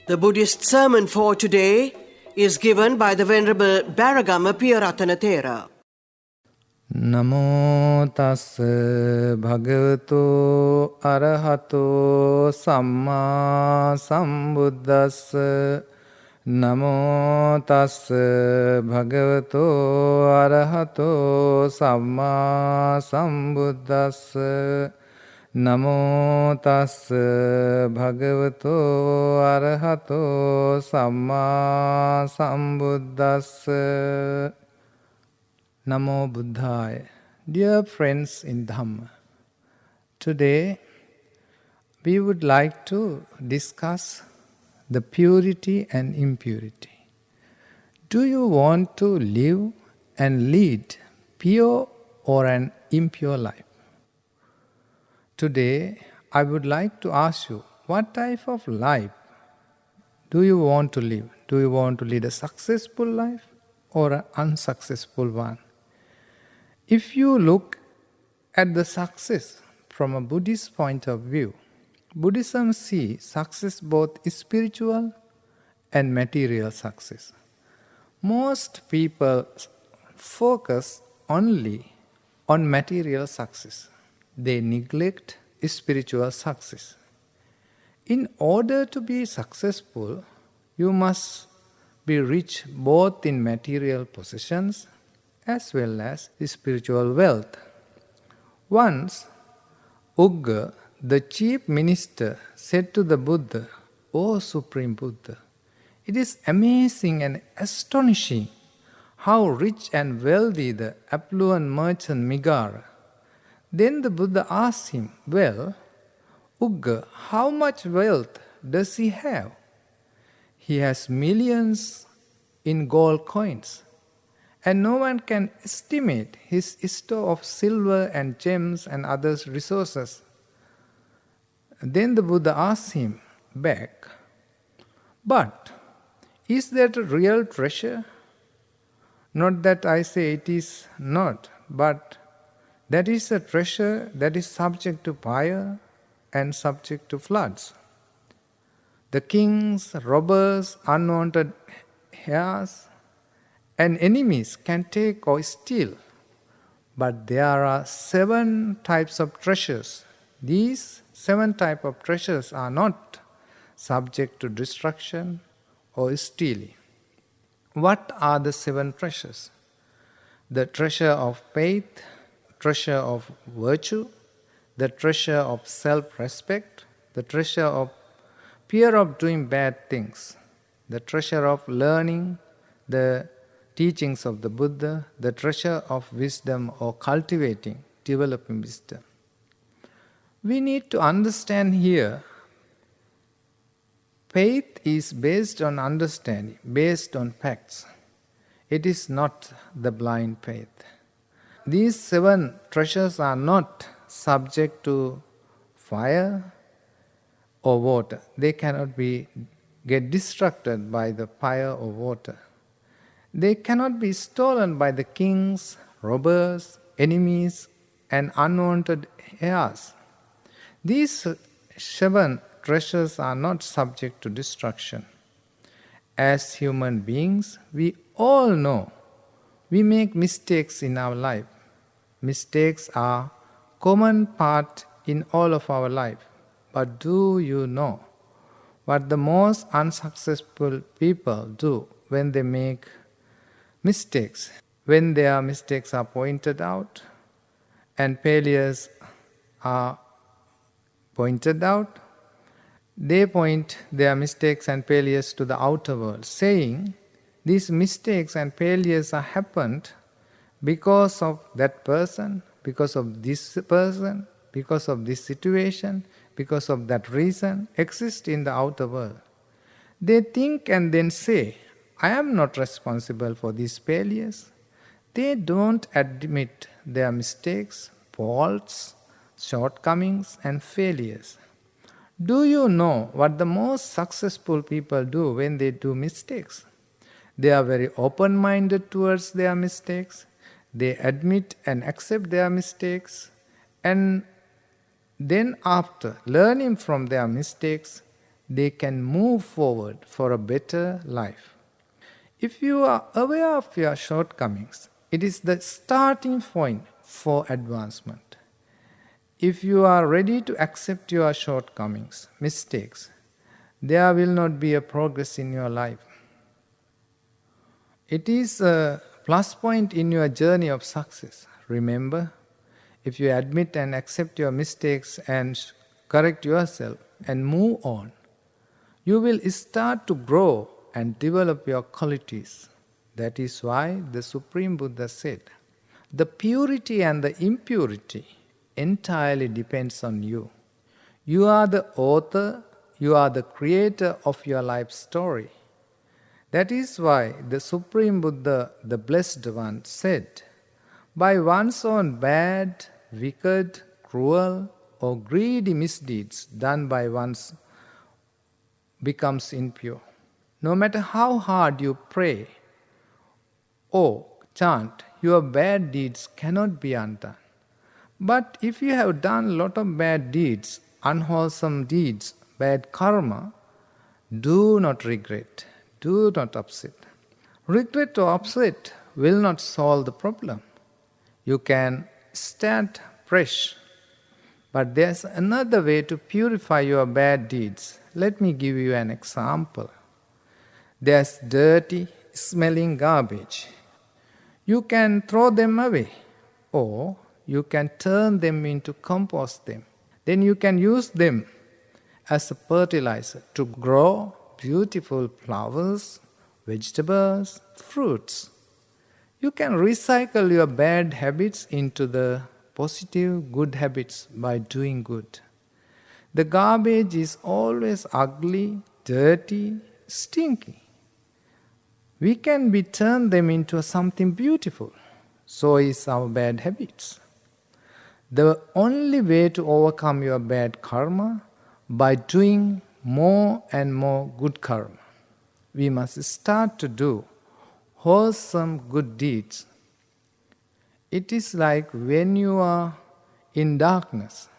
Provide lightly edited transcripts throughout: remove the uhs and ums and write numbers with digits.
The Buddhist sermon for today is given by the Venerable Rev B Piyarathana Thero. Namo tassa bhagavato arahato samma sambuddhassa. Namo tassa bhagavato arahato samma sambuddhassa. Namo tassa bhagavato arahato samma sambuddhassa. Namo Buddhaya. Dear friends in Dhamma, today we would like to discuss the purity and impurity. Do you want to live and lead pure or an impure life? Today I would like to ask you, what type of life do you want to live? Do you want to lead a successful life or an unsuccessful one? If you look at the success from a Buddhist point of view, Buddhism sees success both spiritual and material success. Most people focus only on material success. They neglect spiritual success. In order to be successful, you must be rich both in material possessions as well as spiritual wealth. Once, Ugga, the chief minister, said to the Buddha, "O Supreme Buddha, it is amazing and astonishing how rich and wealthy the affluent merchant Migara." Then the Buddha asked him, "Well, Ugga, how much wealth does he have?" "He has millions in gold coins, and no one can estimate his store of silver and gems and other resources." Then the Buddha asked him back, "But is that a real treasure? Not that I say it is not, but that is a treasure that is subject to fire and subject to floods. The kings, robbers, unwanted heirs, and enemies can take or steal. But there are 7 types of treasures. These 7 types of treasures are not subject to destruction or stealing." What are the 7 treasures? The treasure of faith, treasure of virtue, the treasure of self-respect, the treasure of fear of doing bad things, the treasure of learning the teachings of the Buddha, the treasure of wisdom or cultivating, developing wisdom. We need to understand here, faith is based on understanding, based on facts. It is not the blind faith. These 7 treasures are not subject to fire or water. They cannot get destructed by the fire or water. They cannot be stolen by the kings, robbers, enemies, and unwanted heirs. These 7 treasures are not subject to destruction. As human beings, we all know we make mistakes in our life. Mistakes are common part in all of our life. But do you know what the most unsuccessful people do when they make mistakes? When their mistakes are pointed out and failures are pointed out, they point their mistakes and failures to the outer world, saying, "These mistakes and failures are happened because of that person, because of this person, because of this situation, because of that reason," exist in the outer world. They think and then say, "I am not responsible for these failures." They don't admit their mistakes, faults, shortcomings, and failures. Do you know what the most successful people do when they do mistakes? They are very open-minded towards their mistakes. They admit and accept their mistakes, and then after learning from their mistakes, they can move forward for a better life. If you are aware of your shortcomings, it is the starting point for advancement. If you are ready to accept your shortcomings, mistakes, there will not be a progress in your life. It is a plus point in your journey of success. Remember, if you admit and accept your mistakes and correct yourself and move on, you will start to grow and develop your qualities. That is why the Supreme Buddha said, the purity and the impurity entirely depends on you. You are the author, you are the creator of your life story. That is why the Supreme Buddha, the Blessed One, said, by one's own bad, wicked, cruel, or greedy misdeeds done by one's becomes impure. No matter how hard you pray or chant, your bad deeds cannot be undone. But if you have done a lot of bad deeds, unwholesome deeds, bad karma, do not regret, do not upset. Regret or upset will not solve the problem. You can start fresh. But there's another way to purify your bad deeds. Let me give you an example. There's dirty, smelling garbage. You can throw them away, or you can turn them into compost them. Then you can use them as a fertilizer to grow beautiful flowers, vegetables, fruits. You can recycle your bad habits into the positive, good habits by doing good. The garbage is always ugly, dirty, stinky. We can turn them into something beautiful. So is our bad habits. The only way to overcome your bad karma by doing more and more good karma. We must start to do wholesome good deeds. It is like when you are in darkness.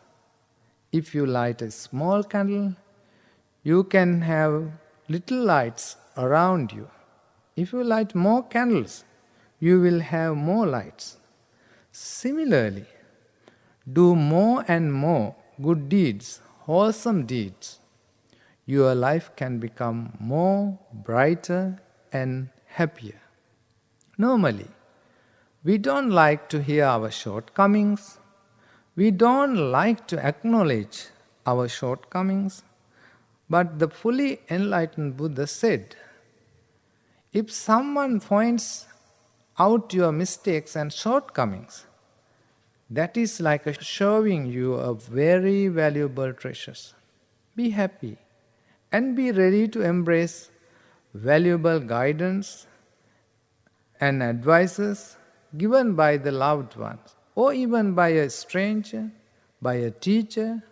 If you light a small candle, you can have little lights around you. If you light more candles, you will have more lights. Similarly, do more and more good deeds, wholesome deeds. Your life can become more brighter and happier. Normally, we don't like to hear our shortcomings. We don't like to acknowledge our shortcomings. But the fully enlightened Buddha said, if someone points out your mistakes and shortcomings, that is like showing you a very valuable treasures. Be happy and be ready to embrace valuable guidance and advices given by the loved ones, or even by a stranger, by a teacher.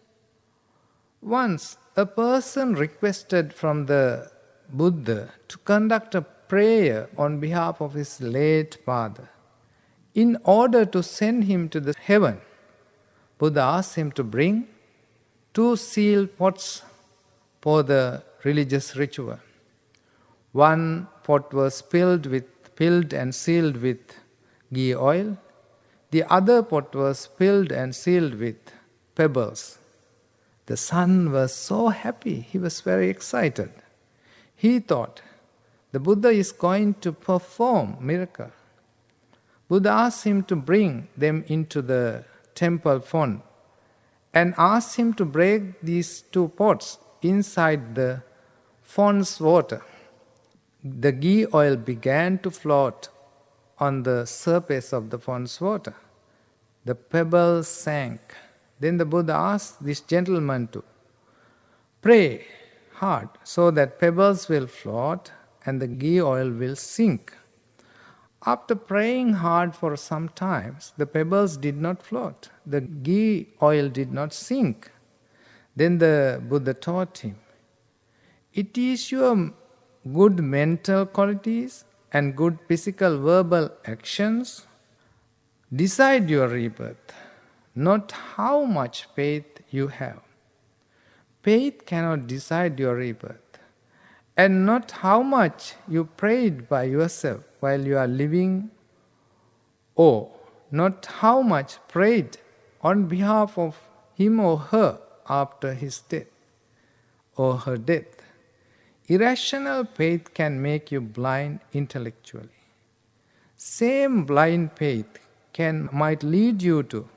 Once a person requested from the Buddha to conduct a prayer on behalf of his late father. In order to send him to the heaven, Buddha asked him to bring 2 sealed pots for the religious ritual. One pot was filled and sealed with ghee oil. The other pot was filled and sealed with pebbles. The son was so happy, he was very excited. He thought, the Buddha is going to perform miracle. Buddha asked him to bring them into the temple font and asked him to break these 2 pots inside the font's water. The ghee oil began to float on the surface of the font's water. The pebbles sank. Then the Buddha asked this gentleman to pray hard so that pebbles will float and the ghee oil will sink. After praying hard for some time, the pebbles did not float. The ghee oil did not sink. Then the Buddha taught him, it is your good mental qualities and good physical verbal actions decide your rebirth, not how much faith you have. Faith cannot decide your rebirth, and not how much you prayed by yourself while you are living, or not how much prayed on behalf of him or her after his death or her death. Irrational faith can make you blind intellectually. Same blind faith might lead you to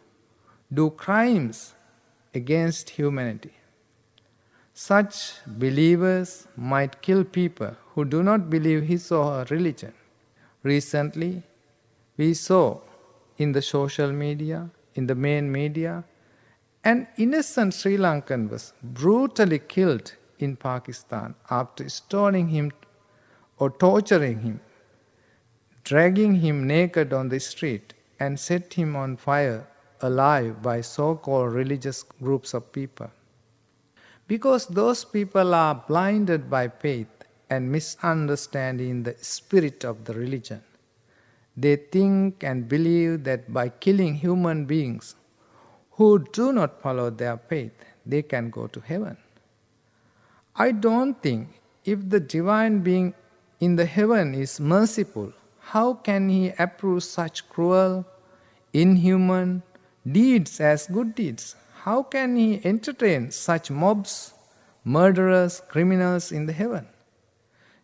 do crimes against humanity. Such believers might kill people who do not believe his or her religion. Recently, we saw in the social media, in the main media, an innocent Sri Lankan was brutally killed in Pakistan after stoning him or torturing him, dragging him naked on the street and set him on fire alive by so-called religious groups of people. Because those people are blinded by faith and misunderstanding the spirit of the religion. They think and believe that by killing human beings who do not follow their faith, they can go to heaven. I don't think if the divine being in the heaven is merciful, how can he approve such cruel, inhuman deeds as good deeds? How can he entertain such mobs, murderers, criminals in the heaven?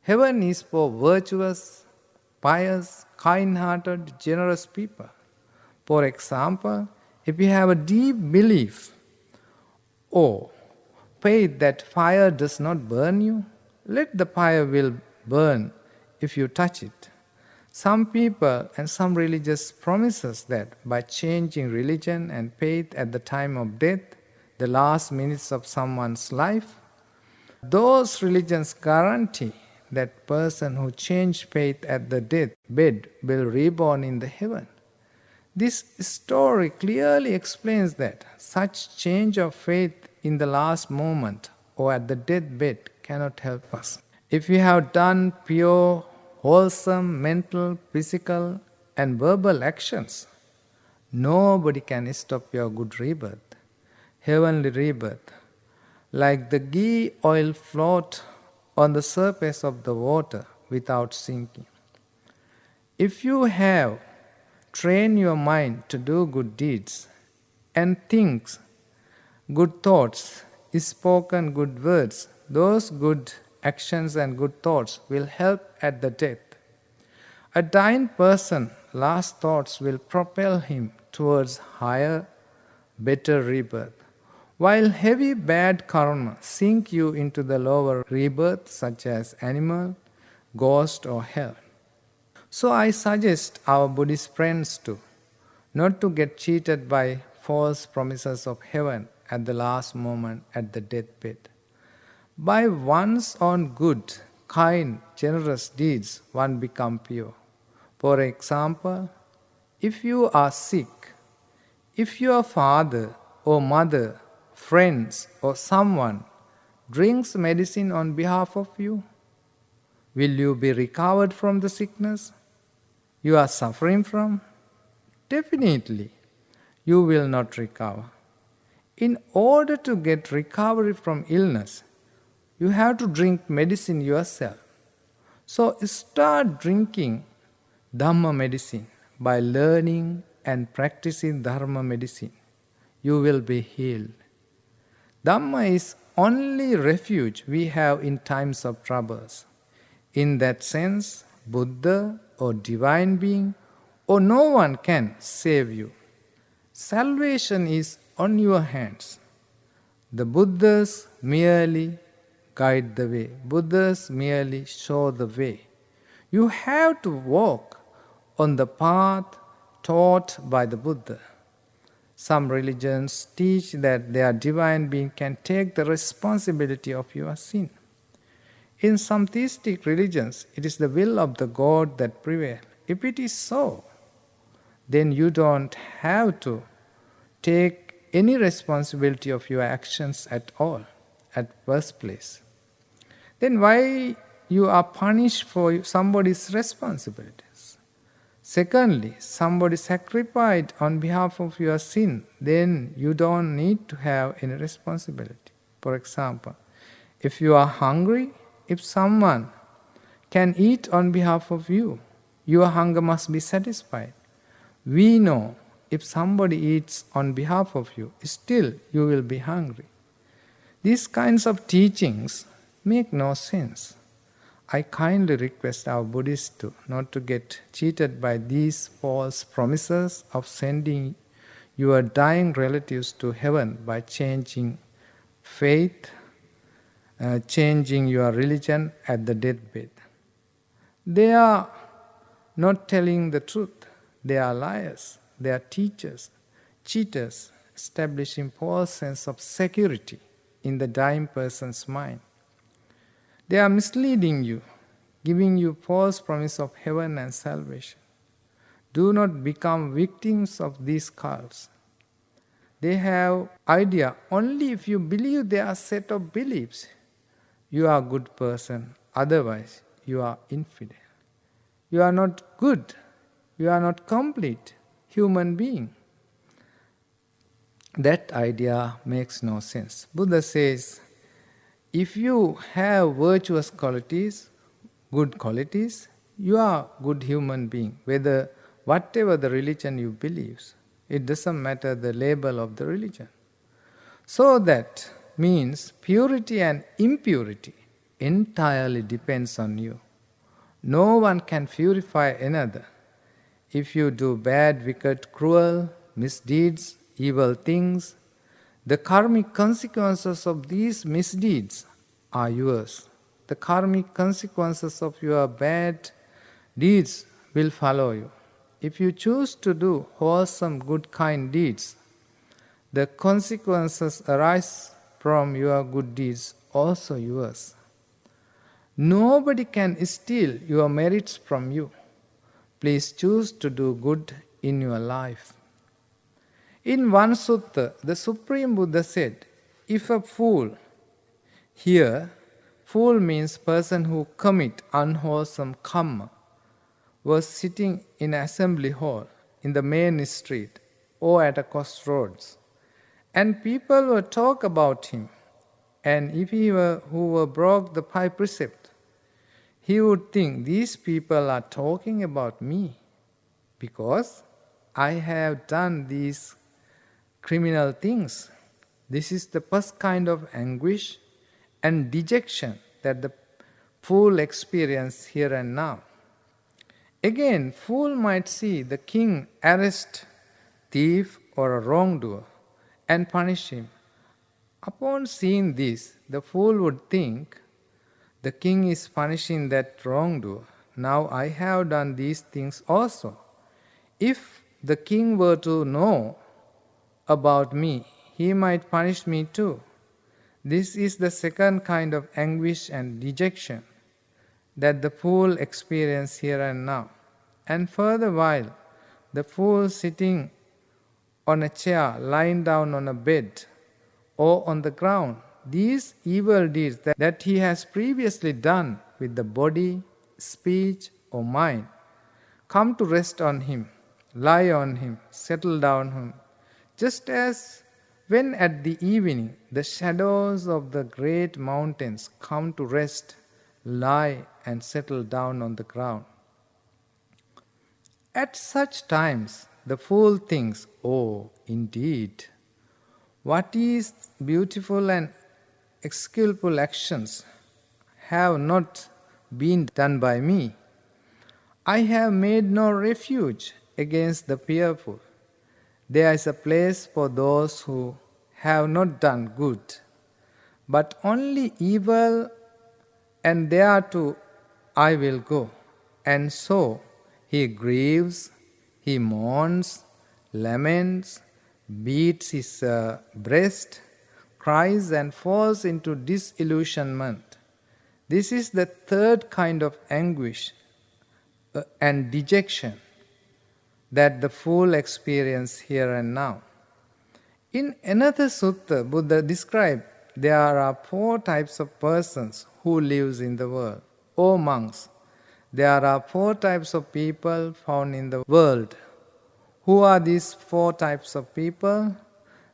Heaven is for virtuous, pious, kind-hearted, generous people. For example, if you have a deep belief or faith that fire does not burn you, let the fire will burn if you touch it. Some people and some religious promises that by changing religion and faith at the time of death, the last minutes of someone's life, those religions guarantee that person who changed faith at the deathbed will reborn in the heaven. This story clearly explains that such change of faith in the last moment or at the deathbed cannot help us. If we have done pure, wholesome mental, physical, and verbal actions, nobody can stop your good rebirth, heavenly rebirth. Like the ghee oil float on the surface of the water without sinking. If you have trained your mind to do good deeds and think good thoughts, spoken good words, those good actions and good thoughts will help at the death. A dying person's last thoughts will propel him towards higher, better rebirth, while heavy bad karma sink you into the lower rebirth such as animal, ghost or hell. So I suggest our Buddhist friends not to get cheated by false promises of heaven at the last moment at the deathbed. By one's own good, kind, generous deeds, one becomes pure. For example, if you are sick, if your father or mother, friends or someone drinks medicine on behalf of you, will you be recovered from the sickness you are suffering from? Definitely, you will not recover. In order to get recovery from illness, you have to drink medicine yourself. So start drinking Dhamma medicine by learning and practicing Dharma medicine. You will be healed. Dhamma is only refuge we have in times of troubles. In that sense, Buddha or divine being or no one can save you. Salvation is on your hands. The Buddhas merely guide the way. Buddhas merely show the way. You have to walk on the path taught by the Buddha. Some religions teach that their divine being can take the responsibility of your sin. In some theistic religions, it is the will of the God that prevails. If it is so, then you don't have to take any responsibility of your actions at all, at first place. Then why you are punished for somebody's responsibilities? Secondly, somebody sacrificed on behalf of your sin, then you don't need to have any responsibility. For example, if you are hungry, if someone can eat on behalf of you, your hunger must be satisfied. We know if somebody eats on behalf of you, still you will be hungry. These kinds of teachings make no sense. I kindly request our Buddhists to not to get cheated by these false promises of sending your dying relatives to heaven by changing faith, changing your religion at the deathbed. They are not telling the truth. They are liars. They are teachers, cheaters, establishing false sense of security in the dying person's mind. They are misleading you, giving you false promise of heaven and salvation. Do not become victims of these cults. They have idea only if you believe their set of beliefs, you are a good person, otherwise you are infidel. You are not good, you are not complete human being. That idea makes no sense. Buddha says, if you have virtuous qualities, good qualities, you are a good human being, whatever the religion you believe. It doesn't matter the label of the religion. So that means purity and impurity entirely depends on you. No one can purify another. If you do bad, wicked, cruel, misdeeds, evil things, the karmic consequences of these misdeeds are yours. The karmic consequences of your bad deeds will follow you. If you choose to do wholesome, good, kind deeds, the consequences arise from your good deeds, also yours. Nobody can steal your merits from you. Please choose to do good in your life. In one sutta, the Supreme Buddha said, if a fool, here, fool means person who commit unwholesome karma, was sitting in assembly hall, in the main street, or at a crossroads, and people were talk about him, and if he who broke the five precepts, he would think these people are talking about me because I have done these criminal things. This is the first kind of anguish and dejection that the fool experiences here and now. Again, fool might see the king arrest thief or a wrongdoer and punish him. Upon seeing this, the fool would think, the king is punishing that wrongdoer. Now I have done these things also. If the king were to know about me, he might punish me too. This is the second kind of anguish and dejection that the fool experiences here and now. And further, while the fool sitting on a chair, lying down on a bed, or on the ground, these evil deeds that he has previously done with the body, speech, or mind come to rest on him, lie on him, settle down on him, just as when at the evening the shadows of the great mountains come to rest, lie, and settle down on the ground. At such times, the fool thinks, oh, indeed, what is beautiful and skillful actions have not been done by me. I have made no refuge against the fearful. There is a place for those who have not done good, but only evil, and thereto I will go. And so he grieves, he mourns, laments, beats his breast, cries, and falls into disillusionment. This is the third kind of anguish and dejection that the fool experiences here and now. In another sutta, Buddha described there are 4 types of persons who live in the world. O monks, there are 4 types of people found in the world. Who are these 4 types of people?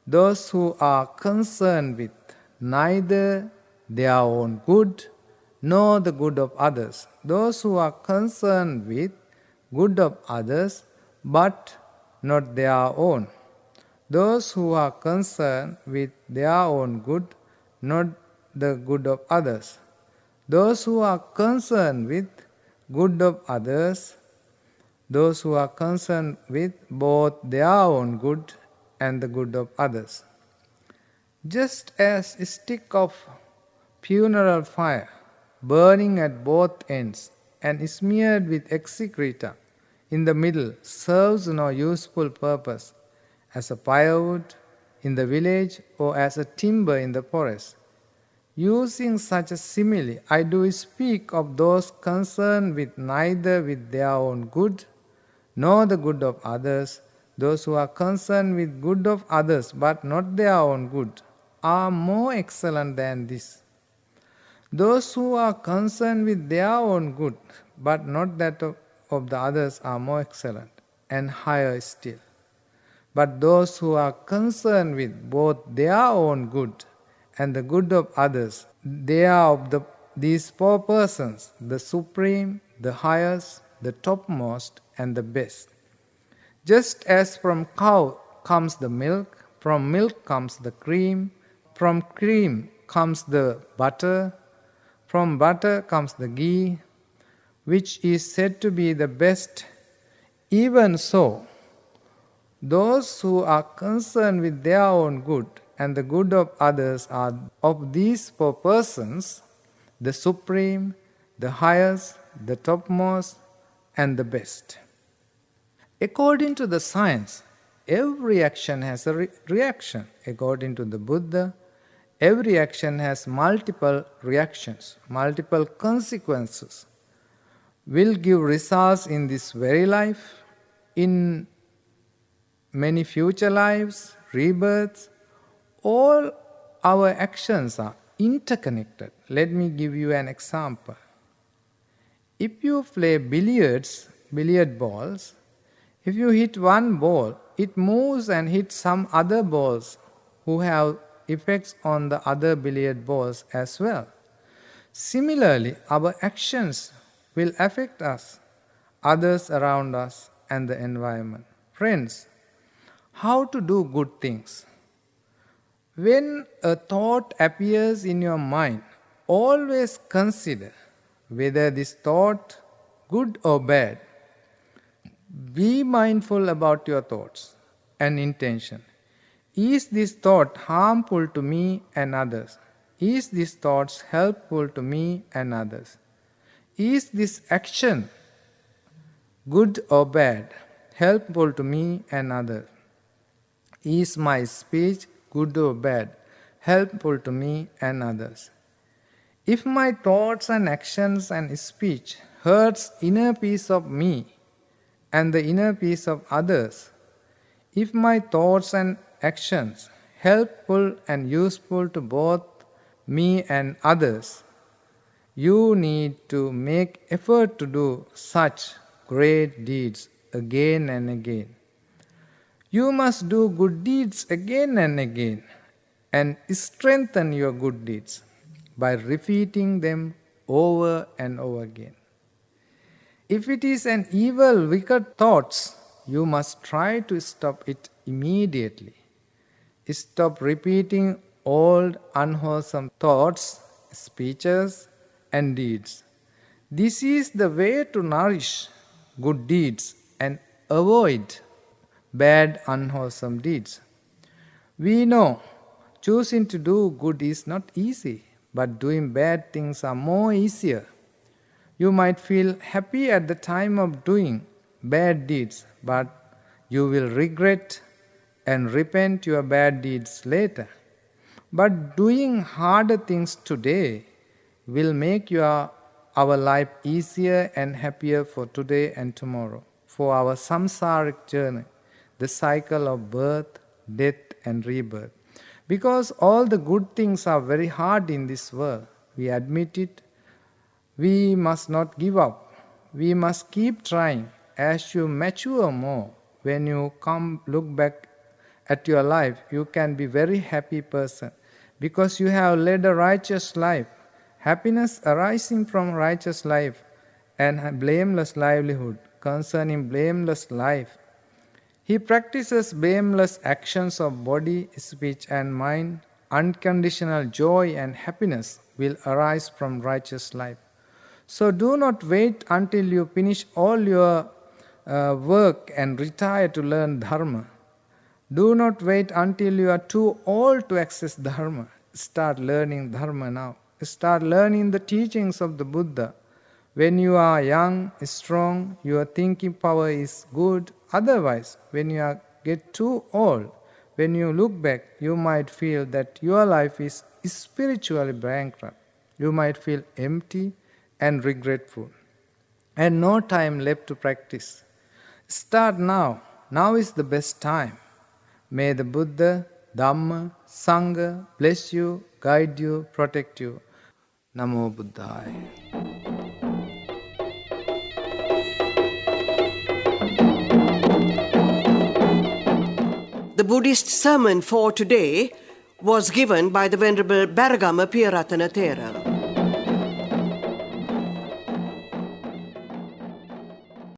Those who are concerned with neither their own good nor the good of others. Those who are concerned with good of others but not their own. Those who are concerned with their own good, not the good of others. Those who are concerned with good of others, those who are concerned with both their own good and the good of others. Just as a stick of funeral fire, burning at both ends and smeared with excreta in the middle, serves no useful purpose as a firewood in the village or as a timber in the forest. Using such a simile, I do speak of those concerned with neither with their own good nor the good of others. Those who are concerned with good of others but not their own good are more excellent than this. Those who are concerned with their own good but not that of the others are more excellent and higher still. But those who are concerned with both their own good and the good of others, they are of these four persons, the supreme, the highest, the topmost, and the best. Just as from cow comes the milk, from milk comes the cream, from cream comes the butter, from butter comes the ghee, which is said to be the best, even so, those who are concerned with their own good and the good of others are of these four persons, the supreme, the highest, the topmost, and the best. According to the science, every action has a reaction. According to the Buddha, every action has multiple reactions, multiple consequences, will give results in this very life, in many future lives, rebirths. All our actions are interconnected. Let me give you an example. If you play billiard balls, if you hit one ball, it moves and hits some other balls who have effects on the other billiard balls as well. Similarly, our actions will affect us, others around us, and the environment. Friends, how to do good things? When a thought appears in your mind, always consider whether this thought, good or bad. Be mindful about your thoughts and intention. Is this thought harmful to me and others? Is this thought helpful to me and others? Is this action good or bad, helpful to me and others? Is my speech good or bad, helpful to me and others? If my thoughts and actions and speech hurts inner peace of me and the inner peace of others, if my thoughts and actions helpful and useful to both me and others, you need to make effort to do such great deeds again and again. You must do good deeds again and again and strengthen your good deeds by repeating them over and over again. If it is an evil, wicked thoughts, you must try to stop it immediately. Stop repeating old, unwholesome thoughts, speeches, and deeds. This is the way to nourish good deeds and avoid bad, unwholesome deeds. We know choosing to do good is not easy, but doing bad things are more easier. You might feel happy at the time of doing bad deeds, but you will regret and repent your bad deeds later. But doing harder things today will make our life easier and happier for today and tomorrow, for our samsaric journey, the cycle of birth, death, and rebirth. Because all the good things are very hard in this world, we admit it. We must not give up. We must keep trying. As you mature more, when you look back at your life, you can be very happy person because you have led a righteous life, happiness arising from righteous life, and a blameless livelihood concerning blameless life. He practices blameless actions of body, speech, and mind. Unconditional joy and happiness will arise from righteous life. So do not wait until you finish all your work and retire to learn Dharma. Do not wait until you are too old to access Dharma. Start learning Dharma now. Start learning the teachings of the Buddha. When you are young, strong, your thinking power is good. Otherwise, when you get too old, when you look back, you might feel that your life is spiritually bankrupt. You might feel empty and regretful, and no time left to practice. Start now. Now is the best time. May the Buddha, Dhamma, Sangha bless you, guide you, protect you. Namo Buddhaya. The Buddhist sermon for today was given by the Venerable Bharagama Piyarathana Thero.